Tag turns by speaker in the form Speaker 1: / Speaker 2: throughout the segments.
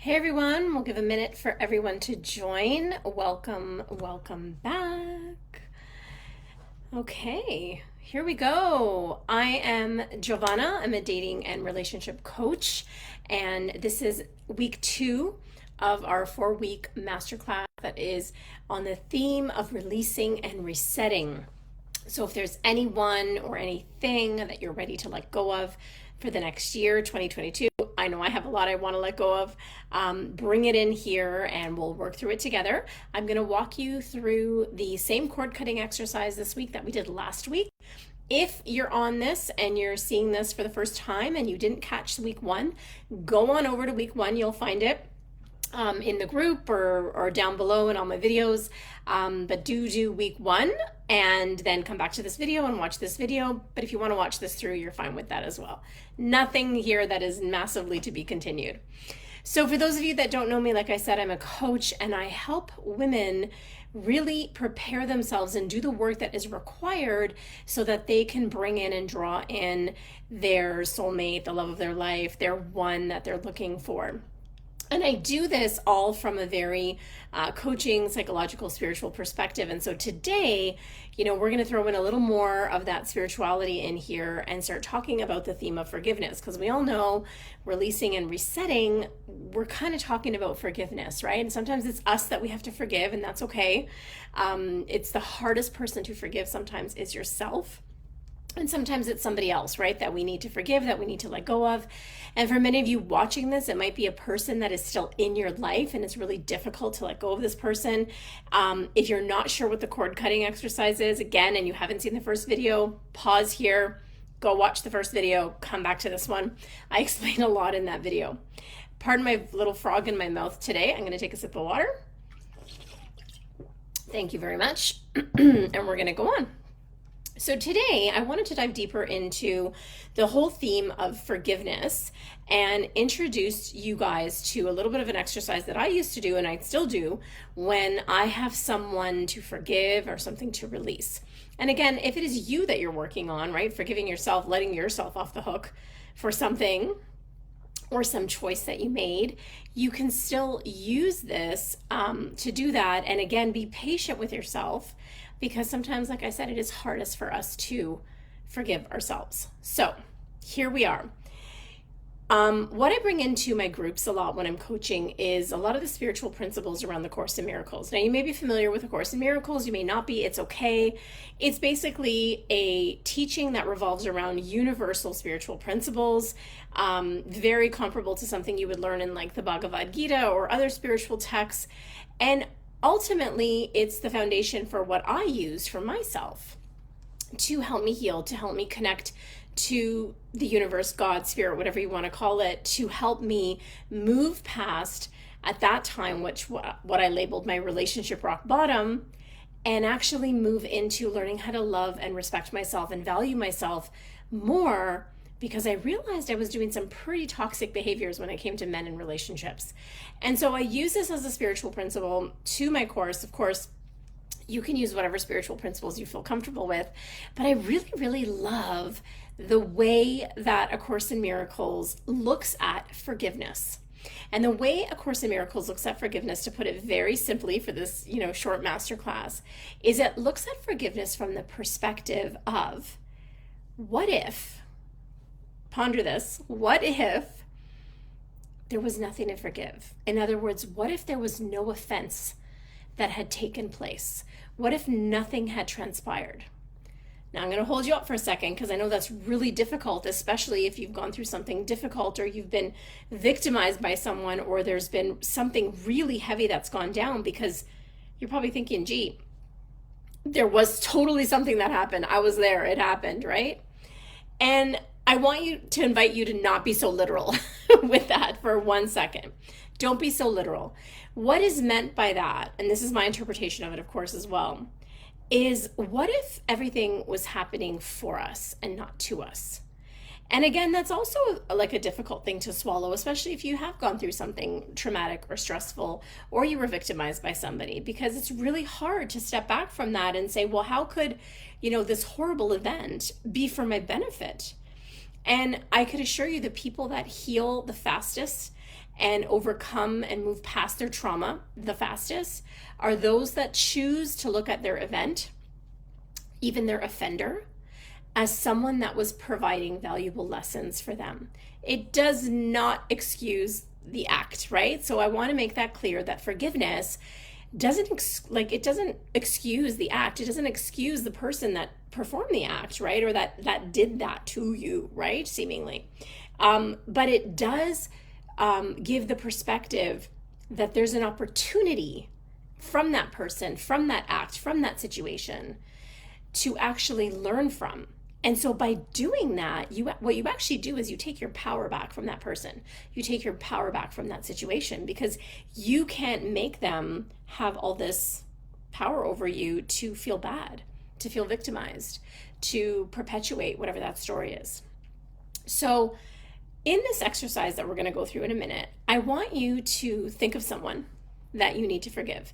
Speaker 1: Hey everyone, we'll give a minute for everyone to join. Welcome back. Okay, here we go. I am Giovanna. I'm a dating and relationship coach, and this is week 2 of our 4-week masterclass that is on the theme of releasing and resetting. So if there's anyone or anything that you're ready to let go of for the next year, 2022, I know I have a lot I want to let go of. Bring it in here and we'll work through it together. I'm going to walk you through the same cord cutting exercise this week that we did last week. If you're on this and you're seeing this for the first time and you didn't catch week 1, go on over to week 1. You'll find it in the group or down below in all my videos. But do week 1 and then come back to this video and watch this video. But if you want to watch this through, you're fine with that as well. Nothing here that is massively to be continued. So for those of you that don't know me, like I said, I'm a coach and I help women really prepare themselves and do the work that is required so that they can bring in and draw in their soulmate, the love of their life, their one that they're looking for. And I do this all from a very coaching, psychological, spiritual perspective. And so today, we're going to throw in a little more of that spirituality in here and start talking about the theme of forgiveness. Because we all know releasing and resetting, we're kind of talking about forgiveness, right? And sometimes it's us that we have to forgive, and that's okay. It's the hardest person to forgive sometimes is yourself. And sometimes it's somebody else, right, that we need to forgive, that we need to let go of. And for many of you watching this, it might be a person that is still in your life and it's really difficult to let go of this person. If you're not sure what the cord cutting exercise is, again, and you haven't seen the first video, pause here, go watch the first video, come back to this one. I explain a lot in that video. Pardon my little frog in my mouth today. I'm going to take a sip of water. Thank you very much. And we're going to go on. So today I wanted to dive deeper into the whole theme of forgiveness and introduce you guys to a little bit of an exercise that I used to do and I still do when I have someone to forgive or something to release. And again, if it is you that you're working on, right, forgiving yourself, letting yourself off the hook for something or some choice that you made, you can still use this to do that. And again, be patient with yourself, because sometimes, like I said, it is hardest for us to forgive ourselves. So here we are. What I bring into my groups a lot when I'm coaching is a lot of the spiritual principles around the Course in Miracles. Now, you may be familiar with the Course in Miracles, you may not be, it's okay. It's basically a teaching that revolves around universal spiritual principles, very comparable to something you would learn in like the Bhagavad Gita or other spiritual texts. And ultimately, it's the foundation for what I use for myself to help me heal, to help me connect to the universe, God, spirit, whatever you want to call it, to help me move past, at that time, what I labeled my relationship rock bottom, and actually move into learning how to love and respect myself and value myself more, because I realized I was doing some pretty toxic behaviors when it came to men in relationships. And so I use this as a spiritual principle to my course. Of course, you can use whatever spiritual principles you feel comfortable with, but I really, really love the way that A Course in Miracles looks at forgiveness. And the way A Course in Miracles looks at forgiveness, to put it very simply for this, short masterclass, is it looks at forgiveness from the perspective of, what if, ponder this, what if there was nothing to forgive? In other words, what if there was no offense that had taken place? What if nothing had transpired? Now I'm going to hold you up for a second, because I know that's really difficult, especially if you've gone through something difficult or you've been victimized by someone, or there's been something really heavy that's gone down, because you're probably thinking, gee, there was totally something that happened. I was there. It happened, right? And I want you to invite you to not be so literal with that for 1 second. Don't be so literal. What is meant by that, and this is my interpretation of it, of course, as well, is what if everything was happening for us and not to us? And again, that's also like a difficult thing to swallow, especially if you have gone through something traumatic or stressful, or you were victimized by somebody, because it's really hard to step back from that and say, well, how could, this horrible event be for my benefit? And I could assure you, the people that heal the fastest and overcome and move past their trauma the fastest are those that choose to look at their event, even their offender, as someone that was providing valuable lessons for them. It does not excuse the act, right? So I want to make that clear that forgiveness doesn't excuse the act. It doesn't excuse the person that performed the act, right? Or that did that to you, right? Seemingly. But it does give the perspective that there's an opportunity from that person, from that act, from that situation to actually learn from. And so by doing that, what you actually do is you take your power back from that person. You take your power back from that situation, because you can't make them have all this power over you to feel bad, to feel victimized, to perpetuate whatever that story is. So in this exercise that we're going to go through in a minute, I want you to think of someone that you need to forgive.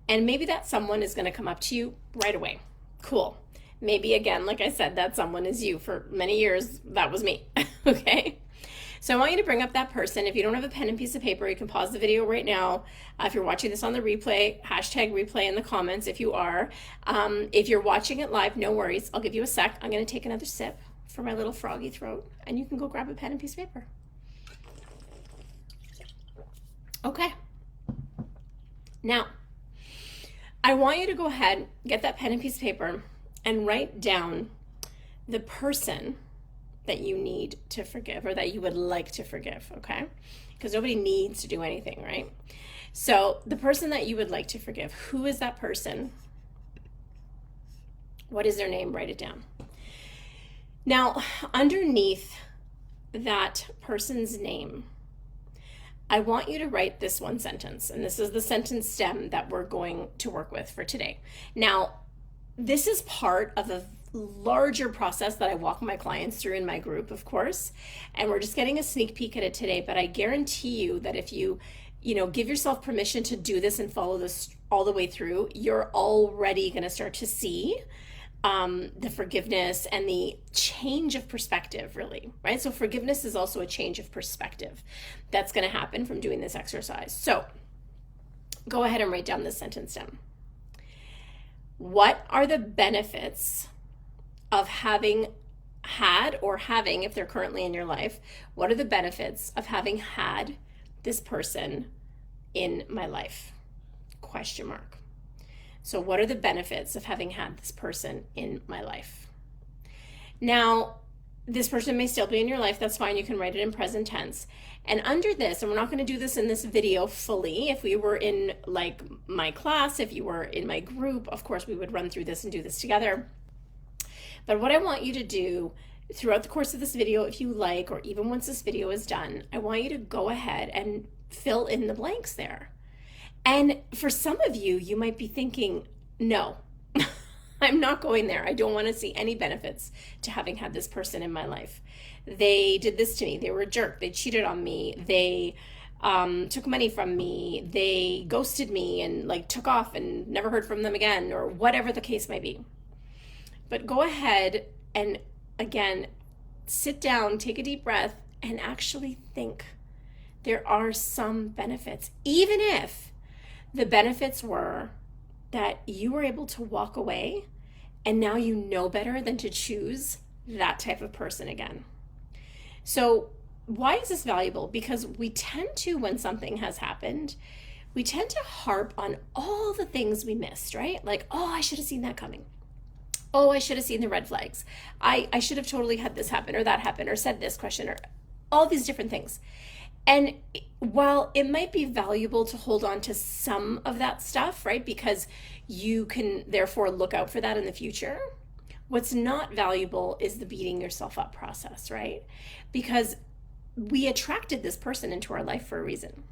Speaker 1: And maybe that someone is going to come up to you right away. Cool. Maybe, again, like I said, that someone is you. For many years, that was me. Okay? So I want you to bring up that person. If you don't have a pen and piece of paper, you can pause the video right now. If you're watching this on the replay, hashtag replay in the comments if you are. If you're watching it live, no worries. I'll give you a sec. I'm going to take another sip for my little froggy throat, and you can go grab a pen and piece of paper. Okay. Now, I want you to go ahead, get that pen and piece of paper, and write down the person that you need to forgive, or that you would like to forgive, okay? Because nobody needs to do anything, right? So the person that you would like to forgive, who is that person? What is their name? Write it down. Now, underneath that person's name, I want you to write this one sentence, and this is the sentence stem that we're going to work with for today. Now, this is part of a larger process that I walk my clients through in my group, of course, and we're just getting a sneak peek at it today, but I guarantee you that if you give yourself permission to do this and follow this all the way through, you're already going to start to see the forgiveness and the change of perspective, really, right? So forgiveness is also a change of perspective that's going to happen from doing this exercise. So go ahead and write down this sentence stem. What are the benefits of having had, or having, if they're currently in your life, what are the benefits of having had this person in my life? Question mark. So what are the benefits of having had this person in my life? Now, this person may still be in your life. That's fine. You can write it in present tense. And under this, and we're not going to do this in this video fully. If we were in like my class, if you were in my group, of course, we would run through this and do this together. But what I want you to do throughout the course of this video, if you like, or even once this video is done, I want you to go ahead and fill in the blanks there. And for some of you, you might be thinking, no, I'm not going there. I don't want to see any benefits to having had this person in my life. They did this to me. They were a jerk. They cheated on me. They took money from me. They ghosted me and took off and never heard from them again, or whatever the case might be. But go ahead and, again, sit down, take a deep breath, and actually think. There are some benefits, even if the benefits were that you were able to walk away and now you know better than to choose that type of person again. So why is this valuable? Because we tend to, when something has happened, we tend to harp on all the things we missed, right? Like, oh, I should have seen that coming. Oh, I should have seen the red flags. I should have totally had this happen or that happen or said this question or all these different things. And while it might be valuable to hold on to some of that stuff, right, because you can therefore look out for that in the future, what's not valuable is the beating yourself up process, right? Because we attracted this person into our life for a reason.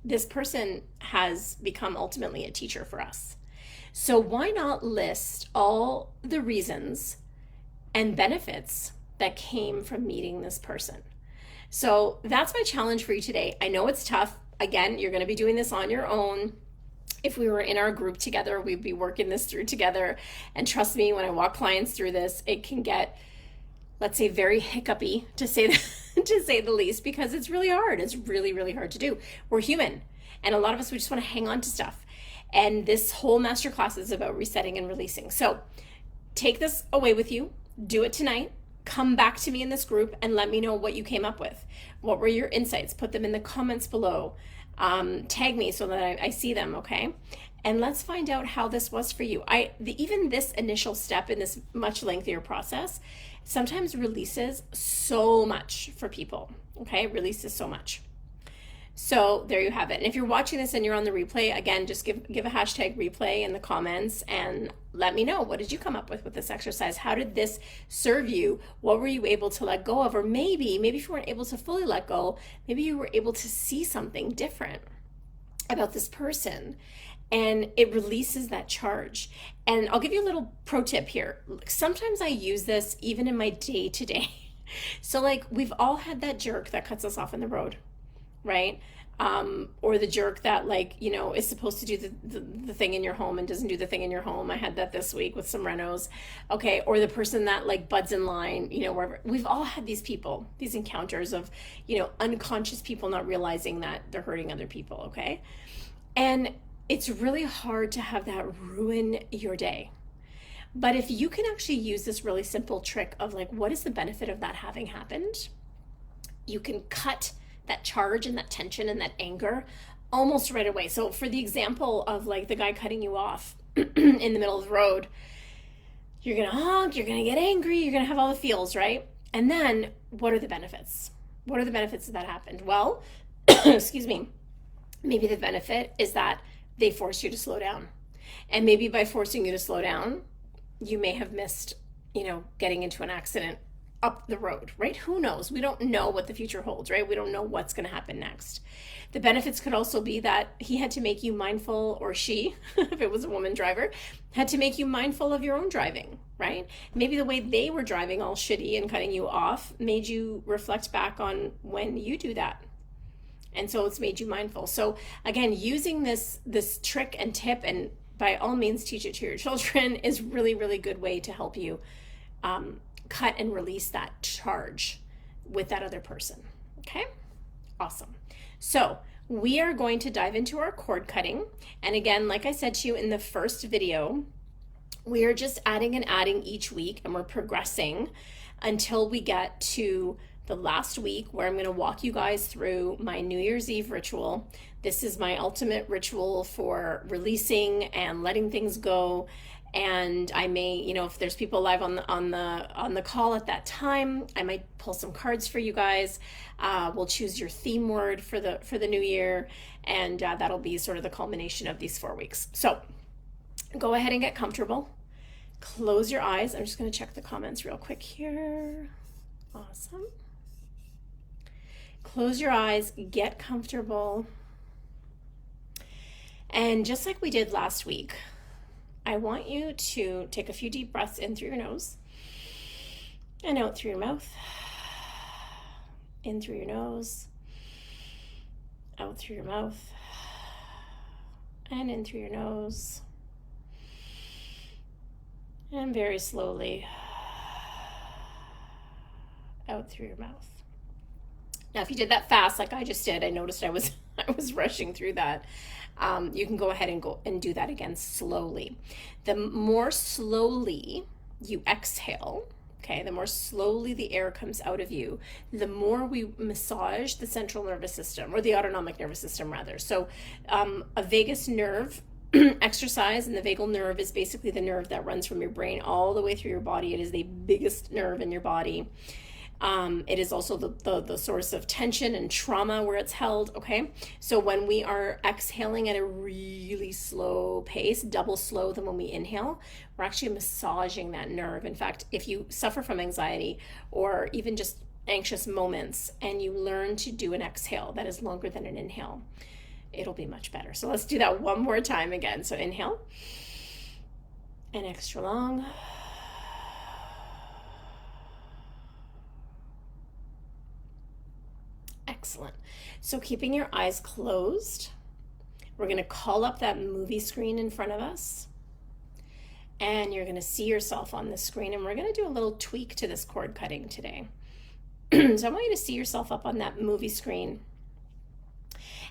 Speaker 1: This person has become ultimately a teacher for us. So why not list all the reasons and benefits that came from meeting this person? So that's my challenge for you today. I know it's tough. Again, you're going to be doing this on your own. If we were in our group together, we'd be working this through together. And trust me, when I walk clients through this, it can get, let's say, very hiccupy, to say to say the least, because it's really hard. It's really, really hard to do. We're human. And a lot of us, we just want to hang on to stuff. And this whole masterclass is about resetting and releasing. So take this away with you. Do it tonight. Come back to me in this group and let me know what you came up with. What were your insights? Put them in the comments below. Tag me so that I see them, okay? And let's find out how this was for you. Even this initial step in this much lengthier process sometimes releases so much for people, okay? It releases so much. So there you have it. And if you're watching this and you're on the replay, again, just give a hashtag replay in the comments and let me know, what did you come up with this exercise? How did this serve you? What were you able to let go of? Or maybe if you weren't able to fully let go, maybe you were able to see something different about this person, and it releases that charge. And I'll give you a little pro tip here. Sometimes I use this even in my day-to-day. So like, we've all had that jerk that cuts us off in the road, right? Or the jerk that, like, you know, is supposed to do the thing in your home and doesn't do the thing in your home. I had that this week with some renos. Okay. Or the person that like buds in line, you know, wherever. We've all had these people, these encounters of, you know, unconscious people not realizing that they're hurting other people. Okay. And it's really hard to have that ruin your day. But if you can actually use this really simple trick of like, what is the benefit of that having happened? You can cut that charge and that tension and that anger almost right away. So for the example of like the guy cutting you off in the middle of the road, you're going to honk, you're going to get angry, you're going to have all the feels, right? And then what are the benefits? What are the benefits of that happened? Well, excuse me, maybe the benefit is that they forced you to slow down. And maybe by forcing you to slow down, you may have missed, you know, getting into an accident up the road, right? Who knows? We don't know what the future holds, right? We don't know what's going to happen next. The benefits could also be that he had to make you mindful, or she, if it was a woman driver, had to make you mindful of your own driving, right? Maybe the way they were driving all shitty and cutting you off made you reflect back on when you do that. And so it's made you mindful. So again, using this trick and tip, and by all means teach it to your children, is really, really good way to help you cut and release that charge with that other person. Okay, awesome. So we are going to dive into our cord cutting. And again, like I said to you in the first video, we are just adding and adding each week, and we're progressing until we get to the last week, where I'm going to walk you guys through my New Year's Eve ritual. This is my ultimate ritual for releasing and letting things go. And I may, you know, if there's people live on the call at that time, I might pull some cards for you guys. We'll choose your theme word for the new year, and that'll be sort of the culmination of these 4 weeks. So go ahead and get comfortable. Close your eyes. I'm just going to check the comments real quick here. Awesome. Close your eyes, get comfortable. And just like we did last week, I want you to take a few deep breaths in through your nose and out through your mouth. In through your nose, out through your mouth, and in through your nose. And very slowly out through your mouth. Now, if you did that fast, like I just did, I noticed I was rushing through that. You can go ahead and do that again slowly. The more slowly you exhale, okay, the more slowly the air comes out of you, the more we massage the central nervous system, or the autonomic nervous system rather. So a vagus nerve exercise, and the vagal nerve is basically the nerve that runs from your brain all the way through your body. It is the biggest nerve in your body. It is also the source of tension and trauma where it's held, okay? So when we are exhaling at a really slow pace, double slow than when we inhale, we're actually massaging that nerve. In fact, if you suffer from anxiety or even just anxious moments and you learn to do an exhale that is longer than an inhale, it'll be much better. So let's do that one more time again. So inhale and extra long. Excellent. So keeping your eyes closed, we're going to call up that movie screen in front of us, and you're going to see yourself on the screen, and we're going to do a little tweak to this cord cutting today. So I want you to see yourself up on that movie screen.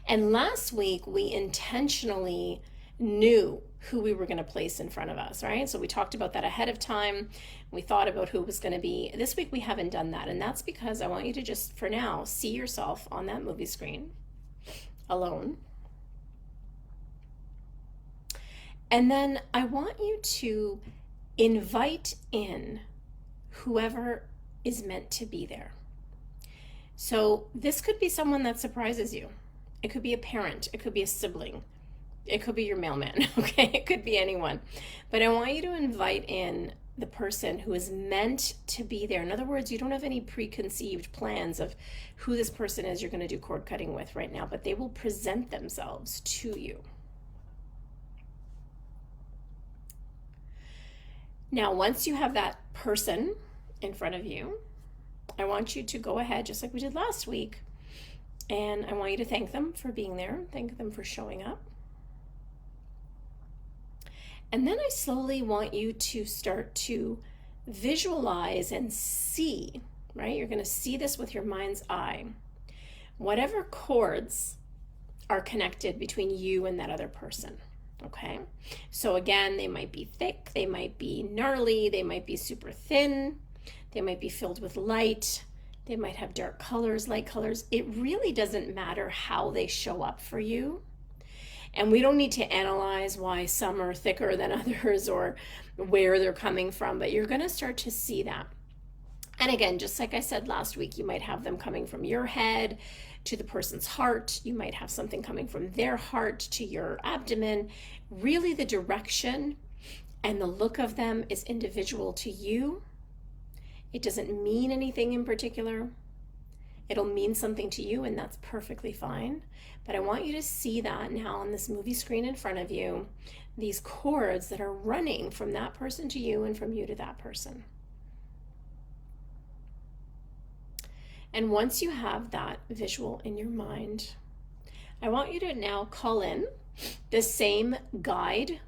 Speaker 1: And last week, we intentionally knew who we were going to place in front of us, right? So we talked about that ahead of time. We thought about who it was going to be. This week, we haven't done that. And that's because I want you to just, for now, see yourself on that movie screen alone. And then I want you to invite in whoever is meant to be there. So this could be someone that surprises you. It could be a parent. It could be a sibling. It could be your mailman, okay? It could be anyone. But I want you to invite in the person who is meant to be there. In other words, you don't have any preconceived plans of who this person is you're going to do cord cutting with right now, but they will present themselves to you. Now, once you have that person in front of you, I want you to go ahead, just like we did last week, and I want you to thank them for being there, thank them for showing up. And then I slowly want you to start to visualize and see, right? You're going to see this with your mind's eye. Whatever cords are connected between you and that other person. Okay, so again, they might be thick, they might be gnarly, they might be super thin, they might be filled with light, they might have dark colors, light colors. It really doesn't matter how they show up for you. And we don't need to analyze why some are thicker than others or where they're coming from, but you're going to start to see that. And again, just like I said last week, you might have them coming from your head to the person's heart. You might have something coming from their heart to your abdomen. Really, the direction and the look of them is individual to you. It doesn't mean anything in particular. It'll mean something to you, and that's perfectly fine. But I want you to see that now on this movie screen in front of you, these cords that are running from that person to you and from you to that person. And once you have that visual in your mind, I want you to now call in the same guide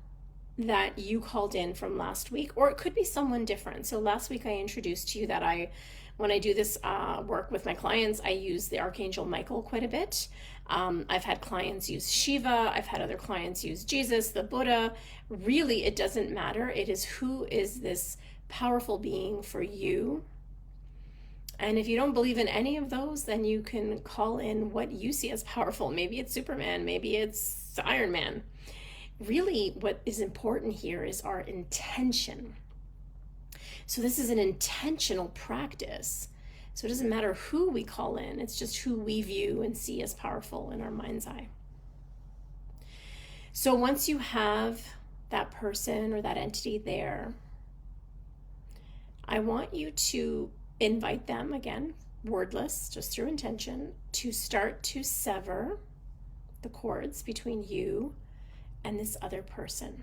Speaker 1: that you called in from last week, or it could be someone different. So last week I introduced to you that when I do this work with my clients, I use the Archangel Michael quite a bit. I've had clients use Shiva. I've had other clients use Jesus, the Buddha. Really, it doesn't matter. It is who is this powerful being for you. And if you don't believe in any of those, then you can call in what you see as powerful. Maybe it's Superman, maybe it's Iron Man. Really, what is important here is our intention. So this is an intentional practice. So it doesn't matter who we call in, it's just who we view and see as powerful in our mind's eye. So once you have that person or that entity there, I want you to invite them, again, wordless, just through intention, to start to sever the cords between you and this other person.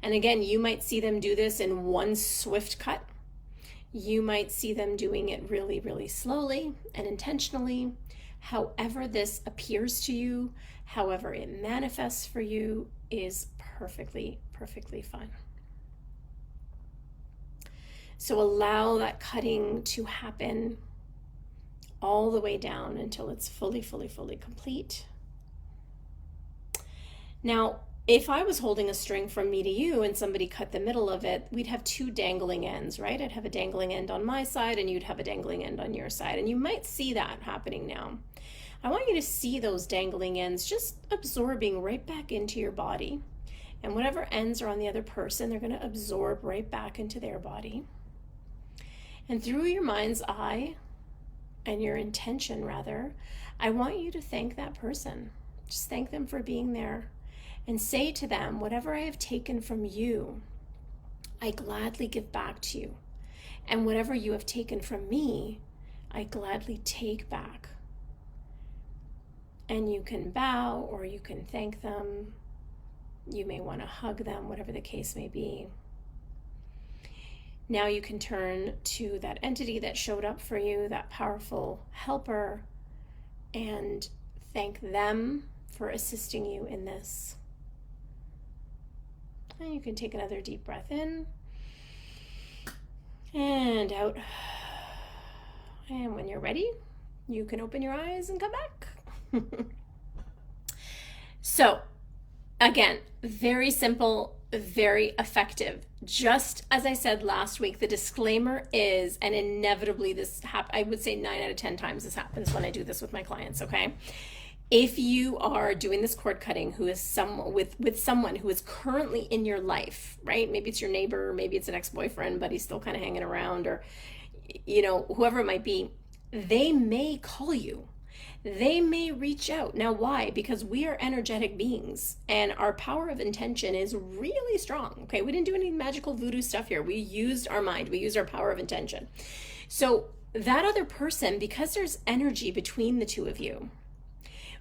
Speaker 1: And again, you might see them do this in one swift cut. You might see them doing it really, really slowly and intentionally. However this appears to you, however it manifests for you, is perfectly, perfectly fine. So allow that cutting to happen all the way down until it's fully, fully, fully complete. Now, if I was holding a string from me to you and somebody cut the middle of it, we'd have two dangling ends, right? I'd have a dangling end on my side and you'd have a dangling end on your side. And you might see that happening now. I want you to see those dangling ends just absorbing right back into your body. And whatever ends are on the other person, they're going to absorb right back into their body. And through your mind's eye and your intention, rather, I want you to thank that person. Just thank them for being there. And say to them, whatever I have taken from you, I gladly give back to you. And whatever you have taken from me, I gladly take back. And you can bow or you can thank them. You may want to hug them, whatever the case may be. Now you can turn to that entity that showed up for you, that powerful helper, and thank them for assisting you in this. And you can take another deep breath in and out. And when you're ready, you can open your eyes and come back. So, again, very simple, very effective. Just as I said last week, the disclaimer is, and inevitably this I would say 9 out of 10 times this happens when I do this with my clients, okay? If you are doing this cord cutting who is with someone who is currently in your life, right? Maybe it's your neighbor, maybe it's an ex-boyfriend, but he's still kind of hanging around, or whoever it might be, they may call you. They may reach out. Now, why? Because we are energetic beings and our power of intention is really strong. Okay, we didn't do any magical voodoo stuff here. We used our mind, we used our power of intention. So that other person, because there's energy between the two of you,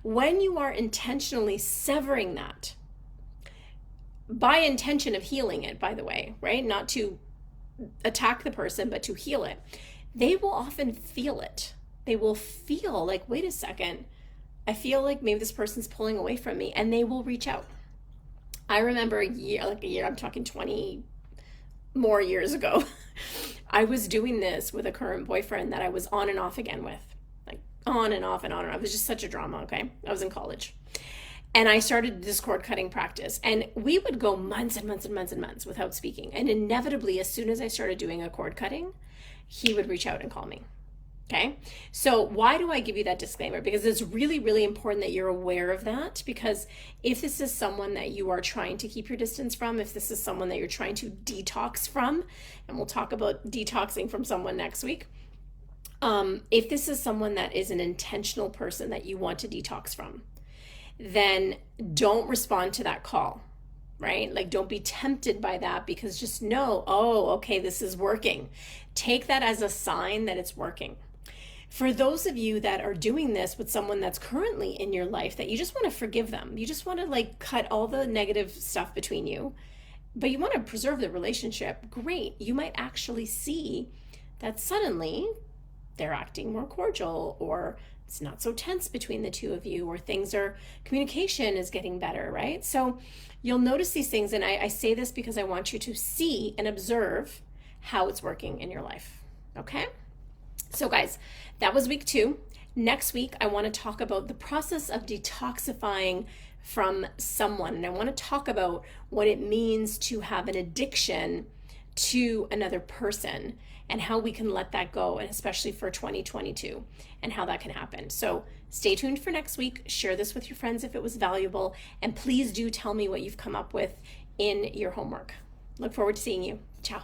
Speaker 1: when you are intentionally severing that, by intention of healing it, by the way, right? Not to attack the person, but to heal it, they will often feel it. They will feel like, wait a second, I feel like maybe this person's pulling away from me, and they will reach out. I remember a year, I'm talking 20 more years ago, I was doing this with a current boyfriend that I was on and off again with, like on and off and on and off. It was just such a drama, okay? I was in college. And I started this cord cutting practice, and we would go months and months and months and months without speaking. And inevitably, as soon as I started doing a cord cutting, he would reach out and call me. Okay, so why do I give you that disclaimer? Because it's really, really important that you're aware of that, because if this is someone that you are trying to keep your distance from, if this is someone that you're trying to detox from, and we'll talk about detoxing from someone next week, if this is someone that is an intentional person that you want to detox from, then don't respond to that call, right? Like, don't be tempted by that, because just know, oh, okay, this is working. Take that as a sign that it's working. For those of you that are doing this with someone that's currently in your life, that you just want to forgive them, you just want to like cut all the negative stuff between you, but you want to preserve the relationship, great. You might actually see that suddenly they're acting more cordial, or it's not so tense between the two of you, or communication is getting better, right? So you'll notice these things, and I say this because I want you to see and observe how it's working in your life, okay? So guys, that was week 2. Next week, I want to talk about the process of detoxifying from someone, and I want to talk about what it means to have an addiction to another person, and how we can let that go, and especially for 2022, and how that can happen. So stay tuned for next week. Share this with your friends if it was valuable, and please do tell me what you've come up with in your homework. Look forward to seeing you. Ciao.